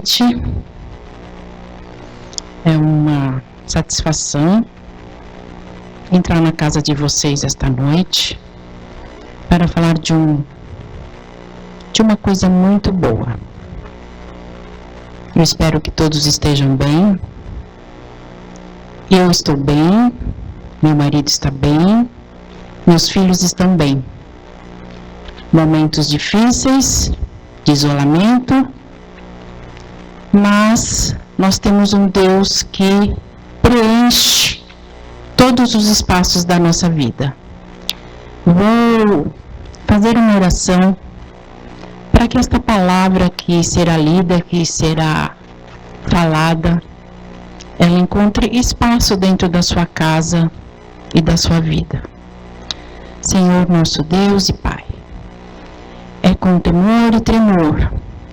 noite. É uma satisfação entrar na casa de vocês esta noite para falar de uma coisa muito boa. Eu espero que todos estejam bem. Eu estou bem, meu marido está bem, meus filhos estão bem. Momentos difíceis, de isolamento, mas nós temos um Deus que preenche todos os espaços da nossa vida. Vou fazer uma oração para que esta palavra que será lida, que será falada, ela encontre espaço dentro da sua casa e da sua vida. Senhor nosso Deus e Pai, é com temor e tremor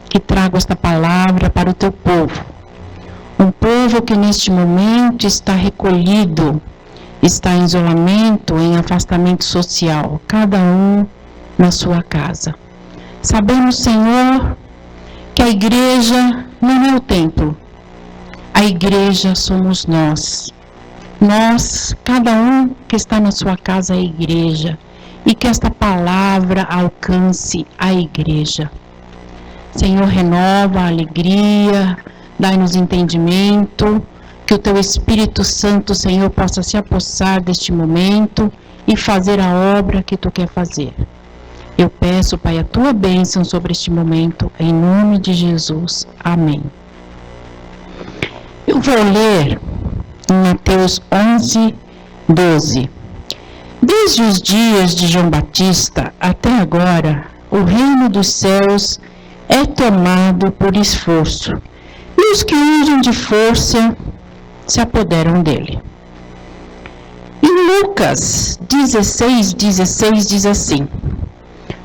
que trago esta palavra para o teu povo. Um povo que neste momento está recolhido, está em isolamento, em afastamento social, cada um na sua casa. Sabemos, Senhor, que a igreja não é o templo. A igreja somos nós. Nós, cada um que está na sua casa é a igreja. E que esta palavra alcance a igreja. Senhor, renova a alegria, dai-nos entendimento, que o teu Espírito Santo, Senhor, possa se apossar deste momento e fazer a obra que tu quer fazer. Eu peço, Pai, a tua bênção sobre este momento, em nome de Jesus. Amém. Eu vou ler em Mateus 11, 12. Desde os dias de João Batista até agora, o reino dos céus é tomado por esforço, e os que usam de força se apoderam dele. Em Lucas 16:16 diz assim: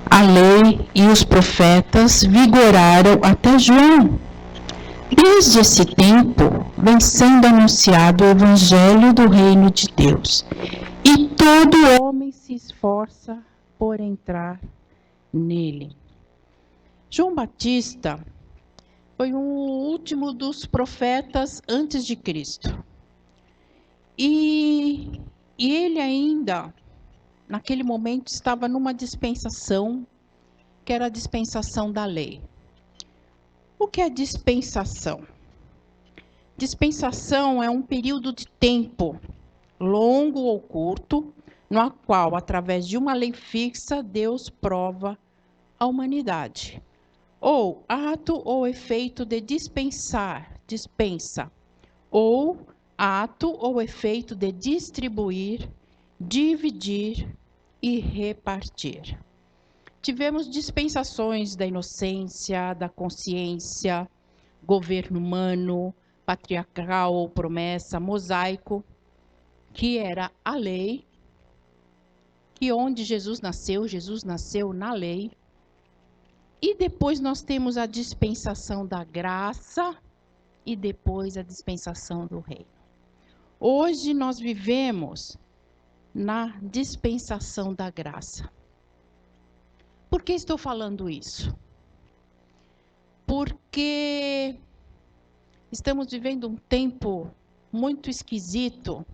a lei e os profetas vigoraram até João. Desde esse tempo, vem sendo anunciado o evangelho do reino de Deus. E todo homem se esforça por entrar nele. João Batista foi o último dos profetas antes de Cristo. E ele ainda, naquele momento, estava numa dispensação, que era a dispensação da lei. O que é dispensação? Dispensação é um período de tempo, longo ou curto, no qual, através de uma lei fixa, Deus prova a humanidade. Ou ato ou efeito de dispensar, dispensa. Ou ato ou efeito de distribuir, dividir e repartir. Tivemos dispensações da inocência, da consciência, governo humano, patriarcal ou promessa, mosaico, que era a lei, que onde Jesus nasceu na lei. E depois nós temos a dispensação da graça e depois a dispensação do reino. Hoje nós vivemos na dispensação da graça. Por que estou falando isso? Porque estamos vivendo um tempo muito esquisito,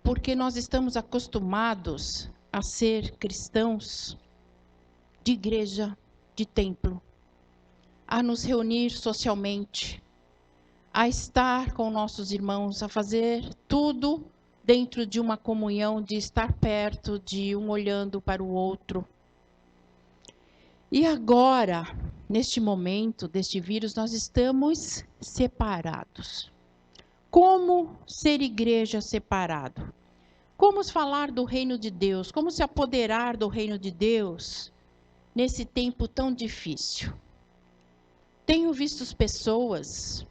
porque nós estamos acostumados a ser cristãos de igreja, de templo, a nos reunir socialmente, a estar com nossos irmãos, a fazer tudo dentro de uma comunhão, de estar perto, de um olhando para o outro. E agora, neste momento deste vírus, nós estamos separados. Como ser igreja separado? Como falar do reino de Deus? Como se apoderar do reino de Deus nesse tempo tão difícil? Tenho visto pessoas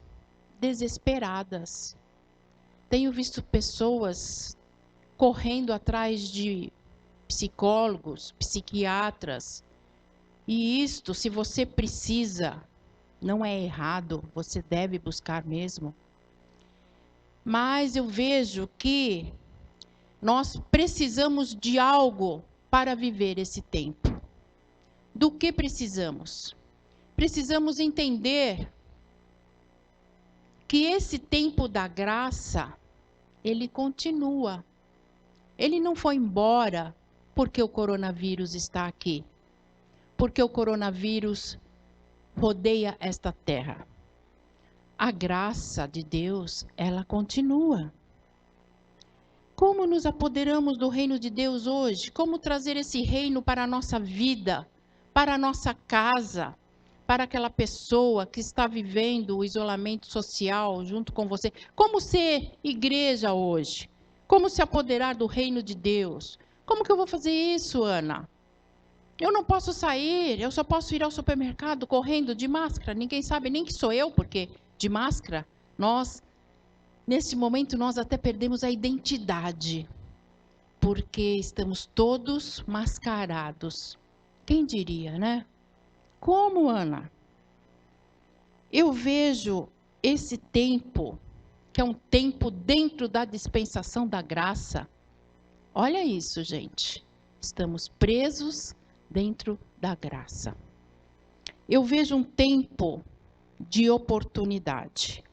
desesperadas. Tenho visto pessoas correndo atrás de psicólogos, psiquiatras. E isto, se você precisa, não é errado, você deve buscar mesmo. Mas eu vejo que nós precisamos de algo para viver esse tempo. Do que precisamos? Precisamos entender que esse tempo da graça, ele continua. Ele não foi embora porque o coronavírus está aqui. Porque o coronavírus rodeia esta terra. A graça de Deus, ela continua. Como nos apoderamos do reino de Deus hoje? Como trazer esse reino para a nossa vida, para a nossa casa, para aquela pessoa que está vivendo o isolamento social junto com você? Como ser igreja hoje? Como se apoderar do reino de Deus? Como que eu vou fazer isso, Ana? Eu não posso sair, eu só posso ir ao supermercado correndo de máscara. Ninguém sabe nem que sou eu, porque de máscara, nesse momento, nós até perdemos a identidade, porque estamos todos mascarados. Quem diria, né? Como, Ana? Eu vejo esse tempo, que é um tempo dentro da dispensação da graça. Olha isso, gente. Estamos presos dentro da graça. Eu vejo um tempo de oportunidade.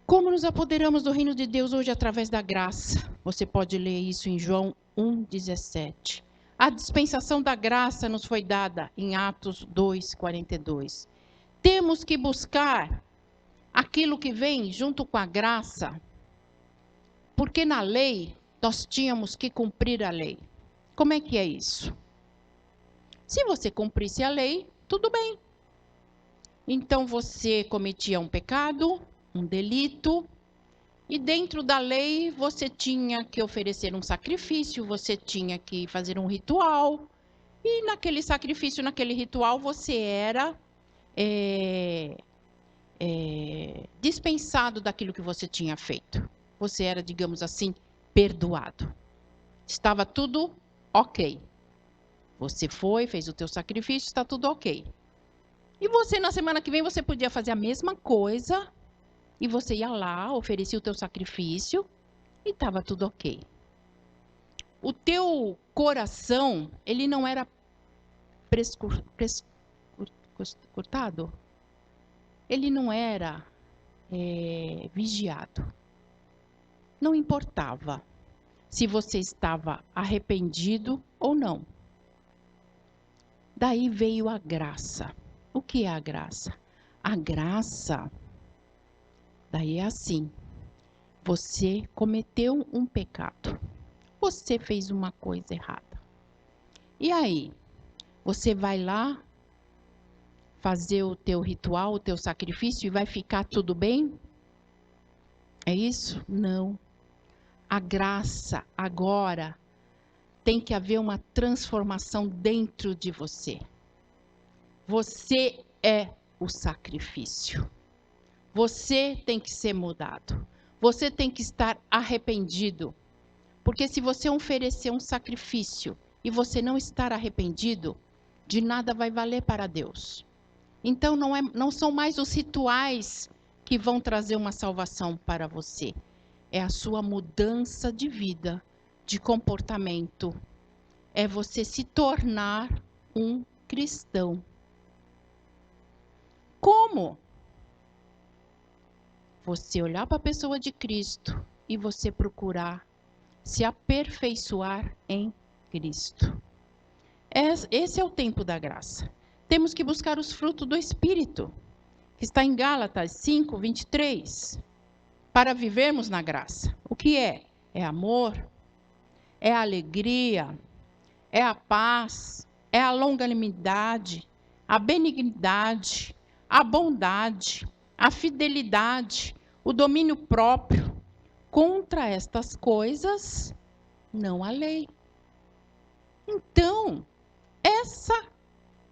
Como nos apoderamos do reino de Deus hoje através da graça? Você pode ler isso em João 1,17. A dispensação da graça nos foi dada em Atos 2,42. Temos que buscar aquilo que vem junto com a graça, porque na lei nós tínhamos que cumprir a lei. Como é que é isso? Se você cumprisse a lei, tudo bem. Então você cometia um pecado, um delito, e dentro da lei você tinha que oferecer um sacrifício, você tinha que fazer um ritual, e naquele sacrifício, naquele ritual, você era dispensado daquilo que você tinha feito. Você era, digamos assim, perdoado. Estava tudo ok. Você foi, fez o teu sacrifício, está tudo ok. E você, na semana que vem, você podia fazer a mesma coisa, e você ia lá, oferecia o teu sacrifício, e estava tudo ok. O teu coração, ele não era cortado? Ele não era vigiado. Não importava se você estava arrependido ou não. Daí veio a graça. O que é a graça? A graça, daí é assim. Você cometeu um pecado. Você fez uma coisa errada. E aí? Você vai lá fazer o teu ritual, o teu sacrifício e vai ficar tudo bem? É isso? Não. A graça agora tem que haver uma transformação dentro de você. Você é o sacrifício. Você tem que ser mudado. Você tem que estar arrependido. Porque se você oferecer um sacrifício e você não estar arrependido, de nada vai valer para Deus. Então não são mais os rituais que vão trazer uma salvação para você. É a sua mudança de vida, de comportamento. É você se tornar um cristão. Como? Você olhar para a pessoa de Cristo e você procurar se aperfeiçoar em Cristo. Esse é o tempo da graça. Temos que buscar os frutos do Espírito, que está em Gálatas 5:23, para vivermos na graça. O que é? É amor, é a alegria, é a paz, é a longanimidade, a benignidade, a bondade, a fidelidade, o domínio próprio. Contra estas coisas, não há lei. Então, essa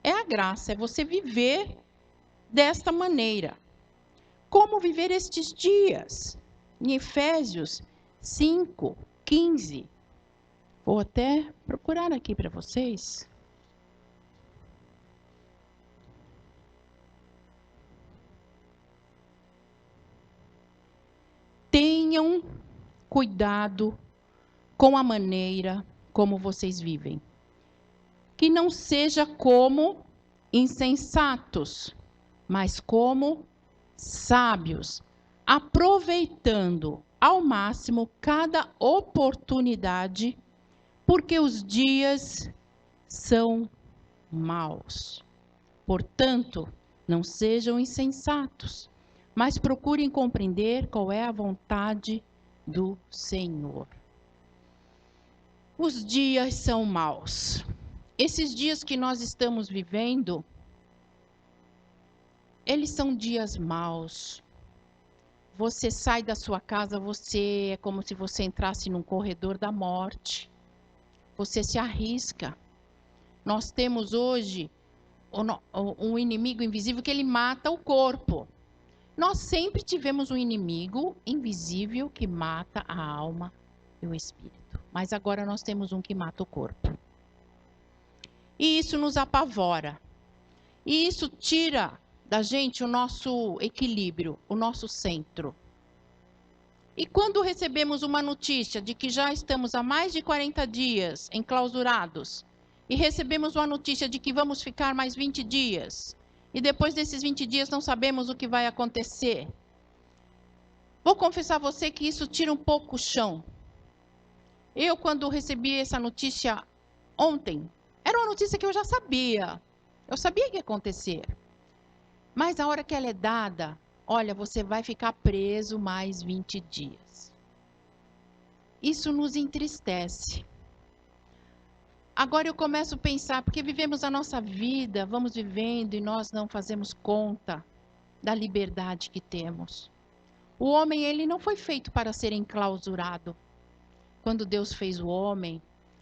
é a graça, é você viver desta maneira. Como viver estes dias? Em Efésios 5:15. Vou até procurar aqui para vocês. Tenham cuidado com a maneira como vocês vivem. Que não seja como insensatos, mas como sábios, aproveitando ao máximo cada oportunidade, porque os dias são maus. Portanto, não sejam insensatos, mas procurem compreender qual é a vontade do Senhor. Os dias são maus. Esses dias que nós estamos vivendo, eles são dias maus. Você sai da sua casa, é como se você entrasse num corredor da morte. Você se arrisca. Nós temos hoje um inimigo invisível que ele mata o corpo. Nós sempre tivemos um inimigo invisível que mata a alma e o espírito. Mas agora nós temos um que mata o corpo. E isso nos apavora. E isso tira da gente o nosso equilíbrio, o nosso centro. E quando recebemos uma notícia de que já estamos há mais de 40 dias enclausurados, e recebemos uma notícia de que vamos ficar mais 20 dias, e depois desses 20 dias não sabemos o que vai acontecer, vou confessar a você que isso tira um pouco o chão. Eu, quando recebi essa notícia ontem, era uma notícia que eu já sabia. Eu sabia que ia acontecer. Mas a hora que ela é dada, olha, você vai ficar preso mais 20 dias. Isso nos entristece. Agora eu começo a pensar, porque vivemos a nossa vida, vamos vivendo e nós não fazemos conta da liberdade que temos. O homem, ele não foi feito para ser enclausurado. Quando Deus fez o homem,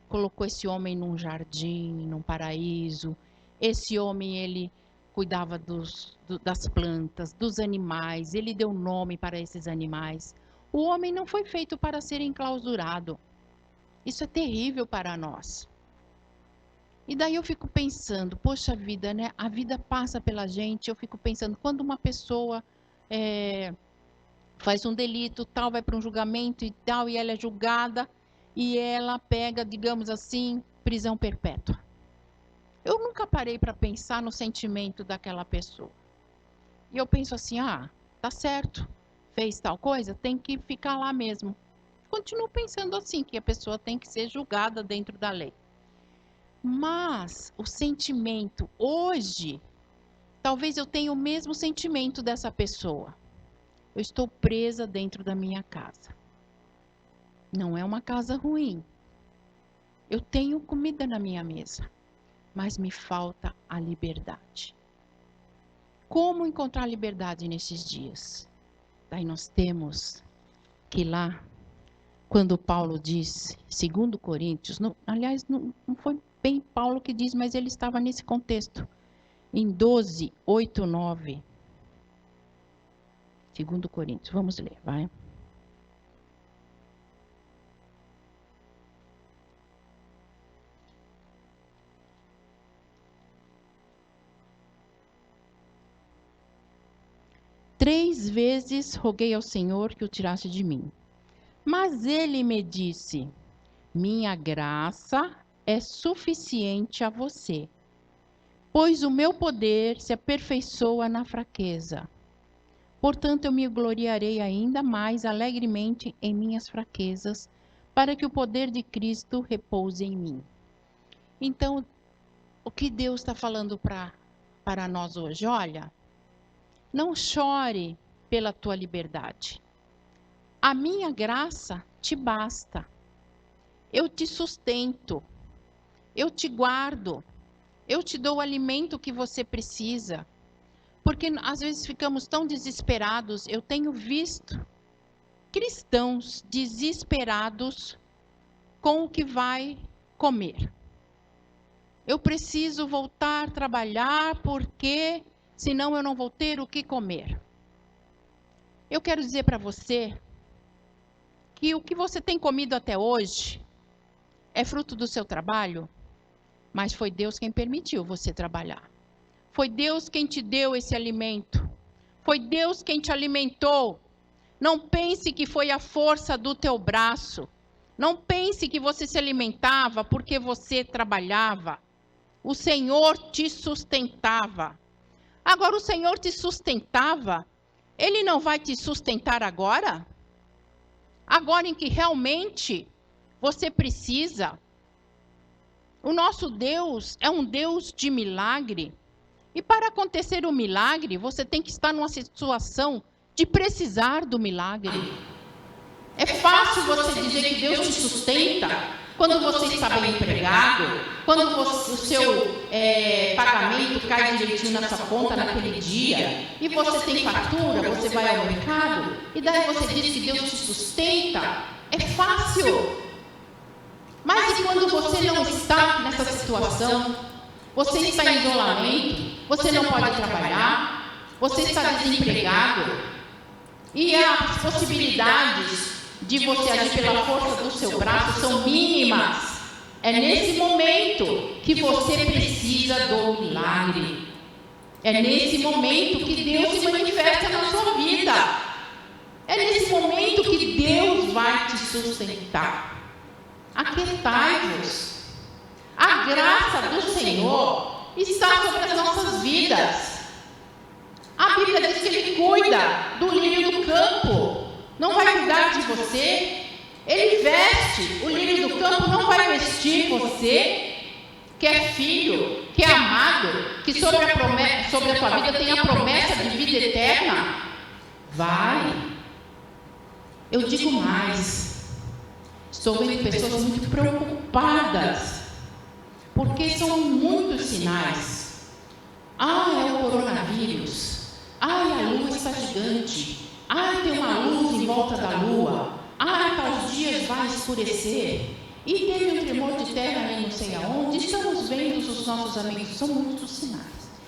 colocou esse homem num jardim, num paraíso. Esse homem, ele cuidava das plantas, dos animais, ele deu nome para esses animais. O homem não foi feito para ser enclausurado. Isso é terrível para nós. E daí eu fico pensando, poxa vida, né? A vida passa pela gente, eu fico pensando, quando uma pessoa faz um delito, tal, vai para um julgamento e tal, e ela é julgada, e ela pega, digamos assim, prisão perpétua. Eu nunca parei para pensar no sentimento daquela pessoa. E eu penso assim, tá certo, fez tal coisa, tem que ficar lá mesmo. Continuo pensando assim, que a pessoa tem que ser julgada dentro da lei. Mas o sentimento, hoje, talvez eu tenha o mesmo sentimento dessa pessoa. Eu estou presa dentro da minha casa. Não é uma casa ruim. Eu tenho comida na minha mesa, mas me falta a liberdade. Como encontrar liberdade nesses dias? Daí nós temos que ir lá, quando Paulo diz, 2 Coríntios, aliás, não foi bem Paulo que diz, mas ele estava nesse contexto. Em 12, 8, 9. 2 Coríntios, vamos ler, vai. Três vezes roguei ao Senhor que o tirasse de mim. Mas ele me disse, minha graça é suficiente a você, pois o meu poder se aperfeiçoa na fraqueza. Portanto, eu me gloriarei ainda mais alegremente em minhas fraquezas, para que o poder de Cristo repouse em mim. Então, o que Deus está falando para nós hoje? Olha, não chore pela tua liberdade. A minha graça te basta. Eu te sustento. Eu te guardo. Eu te dou o alimento que você precisa. Porque às vezes ficamos tão desesperados. Eu tenho visto cristãos desesperados com o que vai comer. Eu preciso voltar a trabalhar porque senão eu não vou ter o que comer. Eu quero dizer para você que o que você tem comido até hoje é fruto do seu trabalho, mas foi Deus quem permitiu você trabalhar. Foi Deus quem te deu esse alimento. Foi Deus quem te alimentou. Não pense que foi a força do teu braço. Não pense que você se alimentava porque você trabalhava. O Senhor te sustentava. Agora, o Senhor te sustentava Ele não vai te sustentar agora? Agora em que realmente você precisa. O nosso Deus é um Deus de milagre. E para acontecer o milagre, você tem que estar numa situação de precisar do milagre. É fácil você dizer que Deus te sustenta quando você está bem empregado, quando o seu pagamento cai direitinho na sua conta naquele dia, e você tem fatura, você vai ao mercado, e daí você diz que Deus te sustenta. É fácil. Mas e quando você não está nessa situação? Você está em isolamento, você não pode trabalhar, você está desempregado, e as possibilidades de você agir pela força do seu braço são mínimas. É nesse momento que você precisa do milagre. É nesse momento que Deus se manifesta na sua vida. É nesse momento que Deus vai te sustentar. Aquietai-vos. A graça do Senhor está sobre as nossas vidas. A Bíblia diz que Ele cuida do lírio do campo. Não vai cuidar de você. Ele veste. O lírio do campo não vai vestir você, que é filho, que é amado, que sobre a tua vida tem a promessa de vida eterna. Vai. Eu digo mais. Estou vendo pessoas muito preocupadas, porque são muitos sinais. É o coronavírus. A lua está gigante. Tem uma luz em volta da lua. Tais dias vai escurecer. E teve um tremor de terra aí não sei aonde. Estamos vendo os nossos amigos. São muitos sinais.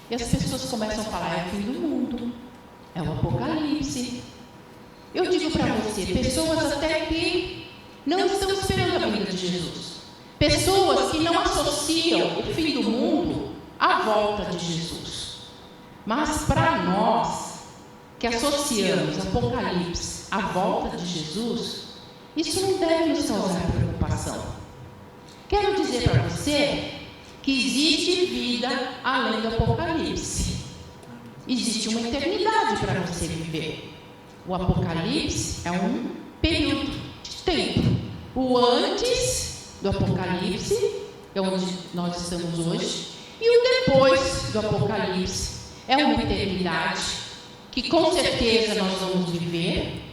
E as pessoas começam a falar, é o fim do mundo. É o apocalipse. Eu digo para você, pessoas até que não estão esperando a vinda de Jesus. Pessoas que não associam o fim do mundo à volta de Jesus. Mas para nós, que associamos Apocalipse à volta de Jesus, isso não deve nos causar preocupação. Quero dizer para você que existe vida além do Apocalipse. Existe uma eternidade para você viver. O Apocalipse é um período de tempo. O antes do Apocalipse, que é onde nós estamos hoje, e o depois do Apocalipse é uma eternidade que com certeza nós vamos viver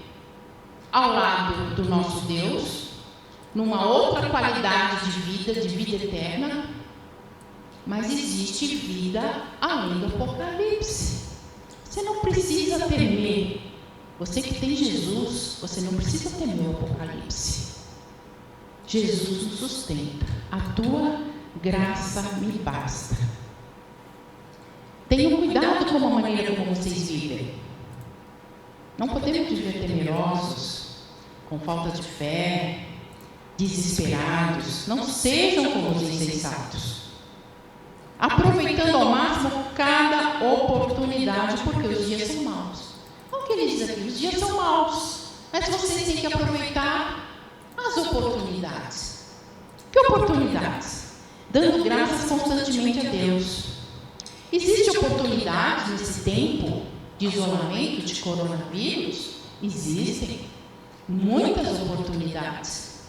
ao lado do nosso Deus, numa outra qualidade de vida eterna, mas existe vida além do Apocalipse. Você não precisa temer. Você que tem Jesus, você não precisa temer o Apocalipse. Jesus nos sustenta. A tua graça me basta. Tenham cuidado com a maneira como vocês vivem. Não podemos viver temerosos, com falta de fé, desesperados. Não sejam como os insensatos. Aproveitando ao máximo cada oportunidade, porque os dias são maus. Não que ele diz aqui, os dias são maus, mas vocês têm que aproveitar as oportunidades. Que oportunidades? Dando graças constantemente a Deus. Existem oportunidades nesse tempo de isolamento, de coronavírus? Existem muitas oportunidades.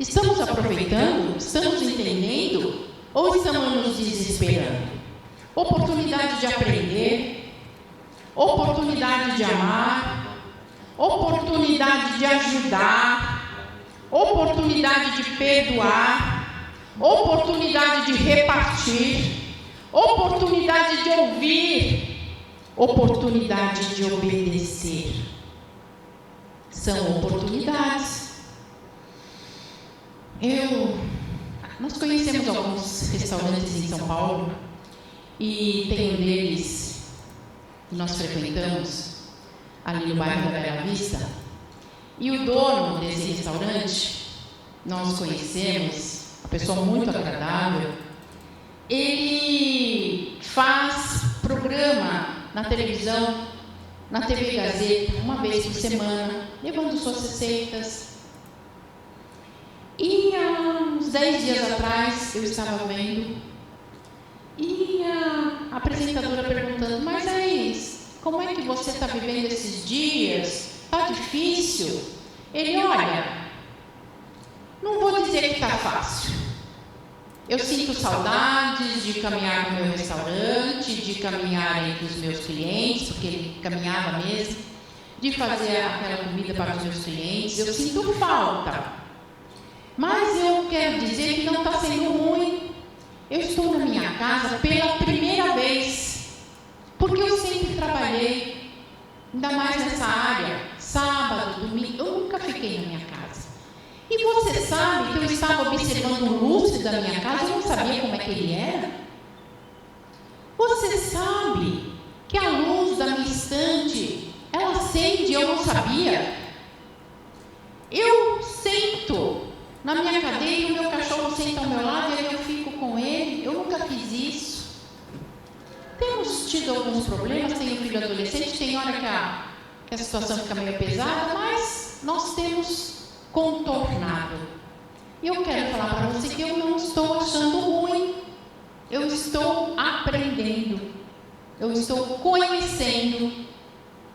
Estamos aproveitando? Estamos entendendo? Ou estamos nos desesperando? Oportunidade de aprender, oportunidade de amar, oportunidade de ajudar, oportunidade de perdoar, oportunidade de repartir, oportunidade de ouvir, oportunidade de obedecer. São oportunidades. Nós conhecemos alguns restaurantes em São Paulo e tem um deles que nós frequentamos ali no bairro da Bela Vista, e o dono desse restaurante, nós conhecemos, uma pessoa muito agradável. Ele faz programa na televisão, na TV Gazeta, uma vez por semana, levando suas receitas. E há uns 10 dias atrás, eu estava vendo, e a apresentadora perguntando, mas aí, como é que você está vivendo esses dias? Está difícil? Ele, olha, não vou dizer que está fácil. Eu sinto saudades de caminhar no meu restaurante, de caminhar entre os meus clientes, porque ele caminhava mesmo, de fazer aquela comida para os meus clientes. Eu sinto falta. Mas eu quero dizer que não está sendo ruim. Eu estou na minha casa pela primeira vez, porque eu sempre trabalhei, ainda mais nessa área, sábado, domingo, eu nunca fiquei na minha casa. E você sabe que eu estava observando o lustre da minha casa, eu não sabia como é que ele era. Você sabe que a luz da minha estante, ela acende, eu não sabia. Eu sento na minha cadeira e o meu cachorro senta ao meu lado e aí eu fico com ele. Eu nunca fiz isso. Temos tido alguns problemas, tenho filho adolescente, tem hora que a situação fica meio pesada, mas nós temos contornado. E eu quero falar para você que eu não estou achando ruim. Eu estou aprendendo. Eu estou conhecendo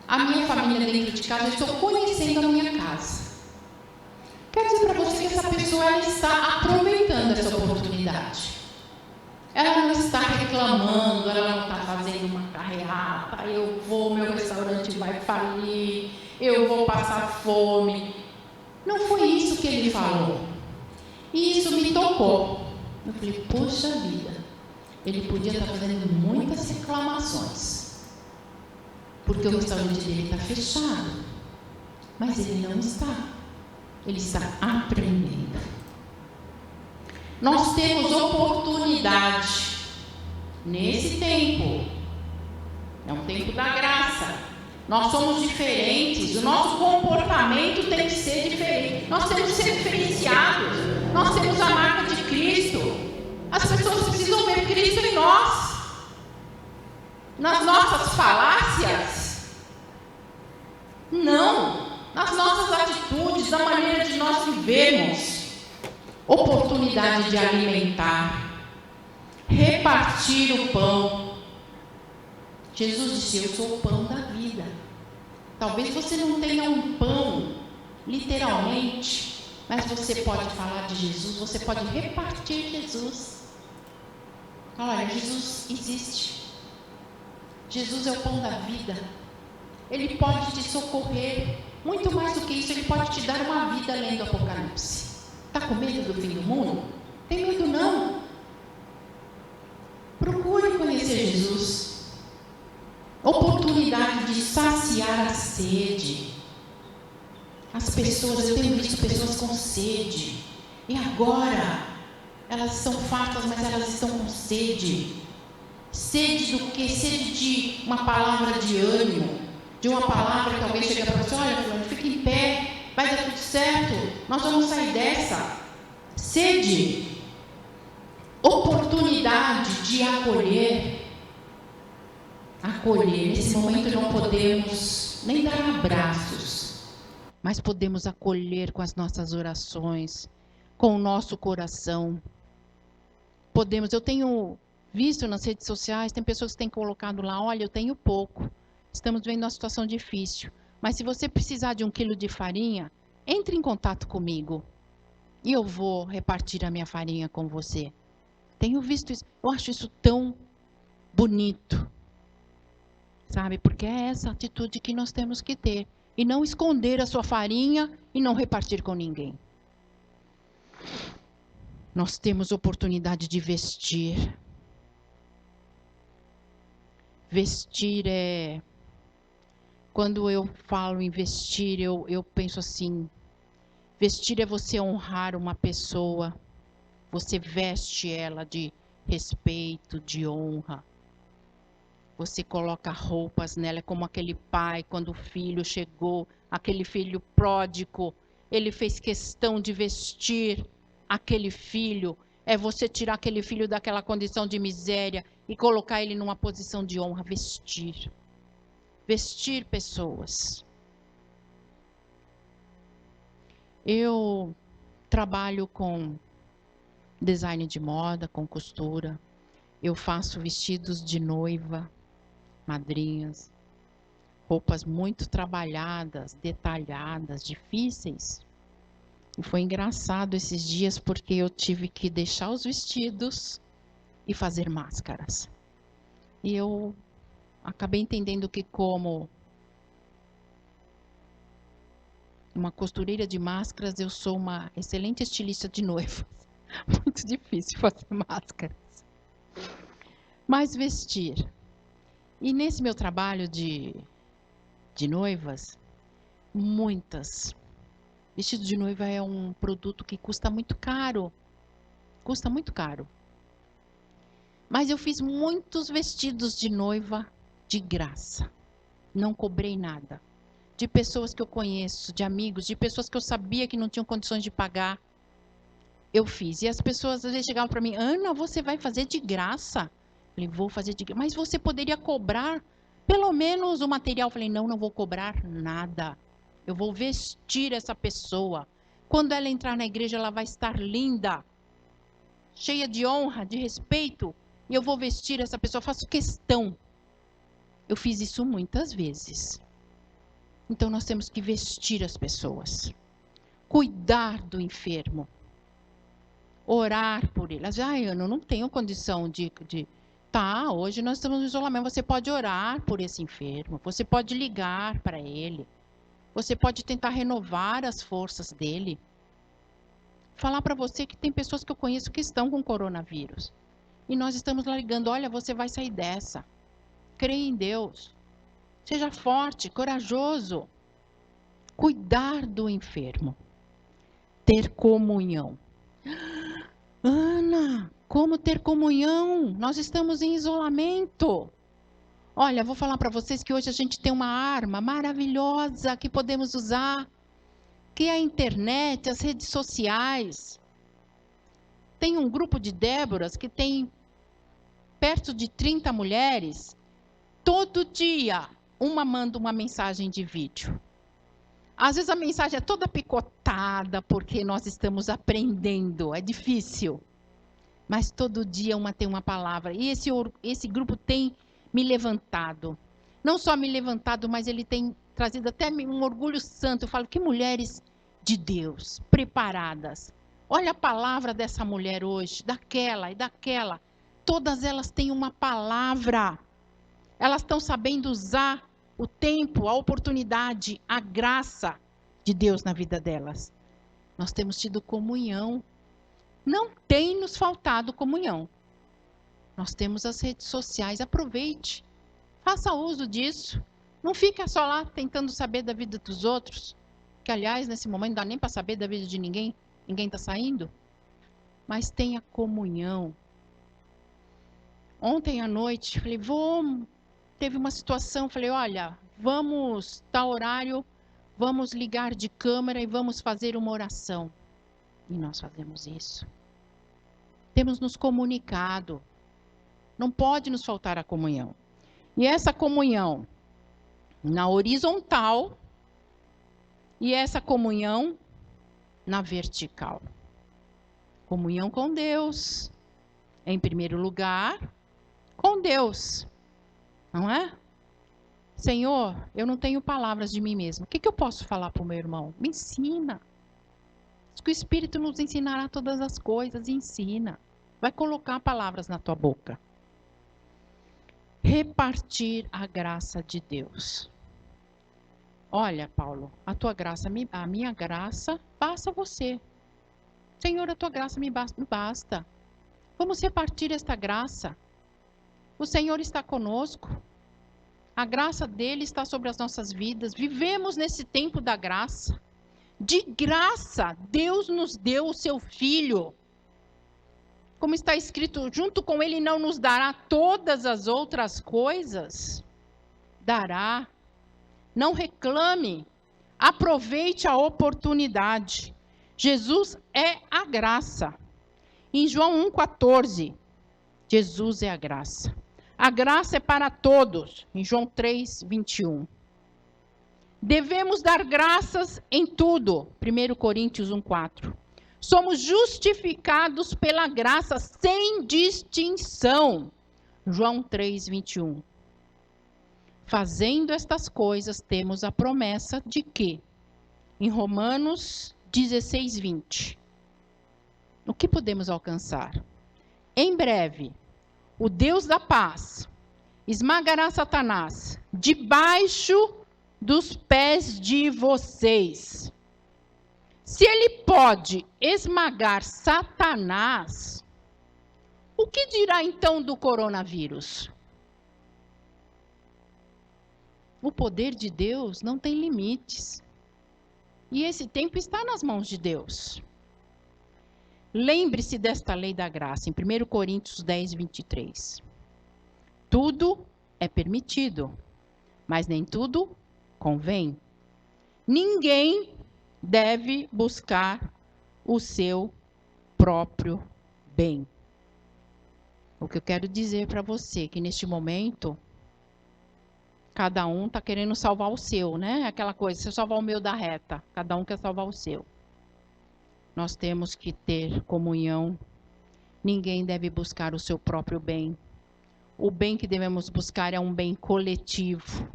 a minha família dentro de casa, eu estou conhecendo a minha casa. Quero dizer para você que essa pessoa ela está aproveitando essa oportunidade. Ela não está reclamando, ela não está fazendo uma carreata, eu vou, meu restaurante vai falir, eu vou passar fome. Não foi isso que ele falou. E isso me tocou. Eu falei, poxa vida, ele podia estar fazendo muitas reclamações, porque o restaurante dele está fechado, mas ele não está. Ele está aprendendo. Nós temos oportunidade nesse tempo. É um tempo da graça. Nós somos diferentes. O nosso comportamento tem que ser diferente. Nós temos que ser diferenciados. Nós temos a marca de Cristo. As pessoas precisam ver Cristo em nós. Nas nossas falácias? Não. Nas nossas atitudes, na maneira de nós vivermos. Oportunidade de alimentar, repartir o pão. Jesus disse, eu sou o pão da vida. Talvez você não tenha um pão, literalmente, mas você pode falar de Jesus, você pode repartir Jesus. Olha, Jesus existe. Jesus é o pão da vida. Ele pode te socorrer. Muito mais do que isso, ele pode te dar uma vida além do Apocalipse. Está com medo do fim do mundo? Tem medo não. Procure conhecer Jesus. Oportunidade de saciar a sede. As pessoas, eu tenho visto pessoas com sede. E agora, elas são fartas, mas elas estão com sede. Sede do quê? Sede de uma palavra de ânimo. De uma palavra que alguém chega para você, olha, fulano, fica em pé, vai dar tudo certo, nós vamos sair dessa. Sede, oportunidade de acolher. Acolher, nesse momento não podemos nem dar abraços, mas podemos acolher com as nossas orações, com o nosso coração. Podemos, eu tenho visto nas redes sociais, tem pessoas que têm colocado lá, olha, eu tenho pouco. Estamos vendo uma situação difícil. Mas se você precisar de 1 quilo de farinha, entre em contato comigo. E eu vou repartir a minha farinha com você. Tenho visto isso. Eu acho isso tão bonito. Sabe? Porque é essa atitude que nós temos que ter. E não esconder a sua farinha e não repartir com ninguém. Nós temos oportunidade de vestir. Vestir é... Quando eu falo em vestir, eu penso assim, vestir é você honrar uma pessoa, você veste ela de respeito, de honra. Você coloca roupas nela, é como aquele pai, quando o filho chegou, aquele filho pródigo, ele fez questão de vestir aquele filho. É você tirar aquele filho daquela condição de miséria e colocar ele numa posição de honra, vestir. Vestir pessoas. Eu trabalho com design de moda, com costura. Eu faço vestidos de noiva, madrinhas. roupas muito trabalhadas, detalhadas, difíceis. E foi engraçado esses dias porque eu tive que deixar os vestidos e fazer máscaras. E eu acabei entendendo que, como uma costureira de máscaras, eu sou uma excelente estilista de noivas. Muito difícil fazer máscaras. Mas vestir. E nesse meu trabalho de noivas, muitas. Vestido de noiva é um produto que custa muito caro. Custa muito caro. Mas eu fiz muitos vestidos de noiva de graça. Não cobrei nada. De pessoas que eu conheço, de amigos, de pessoas que eu sabia que não tinham condições de pagar. Eu fiz. E as pessoas às vezes chegavam para mim: Ana, você vai fazer de graça? Eu falei: vou fazer de graça. Mas você poderia cobrar pelo menos o material. Eu falei: não vou cobrar nada. Eu vou vestir essa pessoa. Quando ela entrar na igreja, ela vai estar linda, cheia de honra, de respeito. E eu vou vestir essa pessoa. Eu faço questão. Eu fiz isso muitas vezes. Então nós temos que vestir as pessoas. Cuidar do enfermo. Orar por ele. Eu não tenho condição de... Tá, hoje nós estamos no isolamento. Você pode orar por esse enfermo. Você pode ligar para ele. Você pode tentar renovar as forças dele. Falar para você que tem pessoas que eu conheço que estão com coronavírus. E nós estamos lá ligando: olha, você vai sair dessa. Creia em Deus. Seja forte, corajoso. Cuidar do enfermo. Ter comunhão. Ana, como ter comunhão? Nós estamos em isolamento. Olha, vou falar para vocês que hoje a gente tem uma arma maravilhosa que podemos usar, que é a internet, as redes sociais. Tem um grupo de Déboras que tem perto de 30 mulheres. Todo dia, uma manda uma mensagem de vídeo. Às vezes a mensagem é toda picotada, porque nós estamos aprendendo, é difícil. Mas todo dia uma tem uma palavra. E esse grupo tem me levantado. Não só me levantado, mas ele tem trazido até um orgulho santo. Eu falo: que mulheres de Deus, preparadas. Olha a palavra dessa mulher hoje, daquela e daquela. Todas elas têm uma palavra. Elas estão sabendo usar o tempo, a oportunidade, a graça de Deus na vida delas. Nós temos tido comunhão. Não tem nos faltado comunhão. Nós temos as redes sociais. Aproveite. Faça uso disso. Não fica só lá tentando saber da vida dos outros. Que, aliás, nesse momento não dá nem para saber da vida de ninguém. Ninguém está saindo. Mas tenha comunhão. Ontem à noite, falei: teve uma situação, falei: olha, vamos, tal horário, vamos ligar de câmera e vamos fazer uma oração. E nós fazemos isso. Temos nos comunicado. Não pode nos faltar a comunhão. E essa comunhão na horizontal e essa comunhão na vertical. Comunhão com Deus, em primeiro lugar, com Deus. Não é? Senhor, eu não tenho palavras de mim mesmo. O que eu posso falar para o meu irmão? Me ensina. Diz que o Espírito nos ensinará todas as coisas. Ensina. Vai colocar palavras na tua boca. Repartir a graça de Deus. Olha, Paulo, a tua graça, a minha graça, basta você. Senhor, a tua graça me basta. Vamos repartir esta graça. O Senhor está conosco. A graça dele está sobre as nossas vidas. Vivemos nesse tempo da graça. De graça, Deus nos deu o seu Filho. Como está escrito, junto com ele não nos dará todas as outras coisas? Dará. Não reclame. Aproveite a oportunidade. Jesus é a graça. Em João 1,14, Jesus é a graça. A graça é para todos, em João 3,21. Devemos dar graças em tudo, 1 Coríntios 1,4. Somos justificados pela graça sem distinção, João 3,21. Fazendo estas coisas, temos a promessa de que, em Romanos 16, 20, o que podemos alcançar? Em breve, o Deus da paz esmagará Satanás debaixo dos pés de vocês. Se ele pode esmagar Satanás, o que dirá então do coronavírus? O poder de Deus não tem limites. E esse tempo está nas mãos de Deus. Lembre-se desta lei da graça, em 1 Coríntios 10, 23. Tudo é permitido, mas nem tudo convém. Ninguém deve buscar o seu próprio bem. O que eu quero dizer para você, que neste momento, cada um está querendo salvar o seu, né? Aquela coisa, se eu salvar o meu da reta, cada um quer salvar o seu. Nós temos que ter comunhão. Ninguém deve buscar o seu próprio bem. O bem que devemos buscar é um bem coletivo.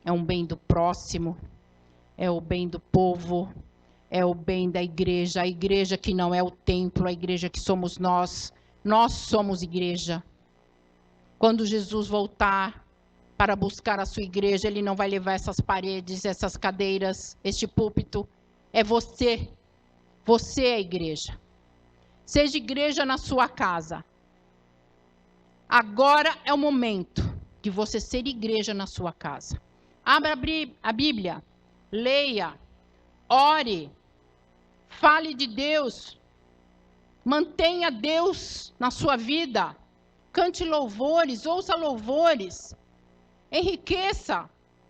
É um bem do próximo. É o bem do povo. É o bem da igreja. A igreja que não é o templo, a igreja que somos nós. Nós somos igreja. Quando Jesus voltar para buscar a sua igreja, ele não vai levar essas paredes, essas cadeiras, este púlpito. É você. Você é a igreja. Seja igreja na sua casa. Agora é o momento de você ser igreja na sua casa. Abra a Bíblia, leia, ore, fale de Deus, mantenha Deus na sua vida, cante louvores, ouça louvores, enriqueça,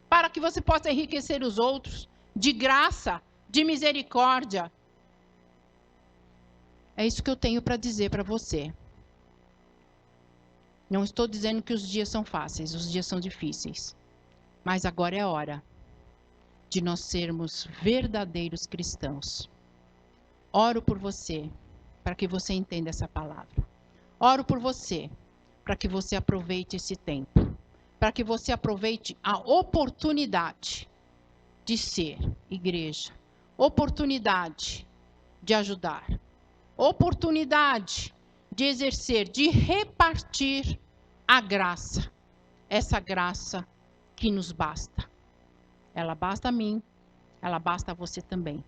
para que você possa enriquecer os outros, de graça, de misericórdia. É isso que eu tenho para dizer para você. Não estou dizendo que os dias são fáceis, os dias são difíceis. Mas agora é a hora de nós sermos verdadeiros cristãos. Oro por você, para que você entenda essa palavra. Oro por você, para que você aproveite esse tempo. Para que você aproveite a oportunidade de ser igreja. Oportunidade de ajudar. Oportunidade de exercer, de repartir a graça. Essa graça que nos basta. Ela basta a mim, ela basta a você também.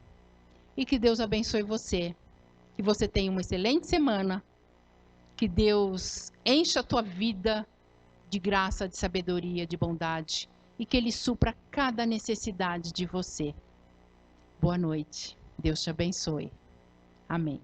E que Deus abençoe você. Que você tenha uma excelente semana. Que Deus encha a tua vida de graça, de sabedoria, de bondade. E que Ele supra cada necessidade de você. Boa noite. Deus te abençoe. Amém.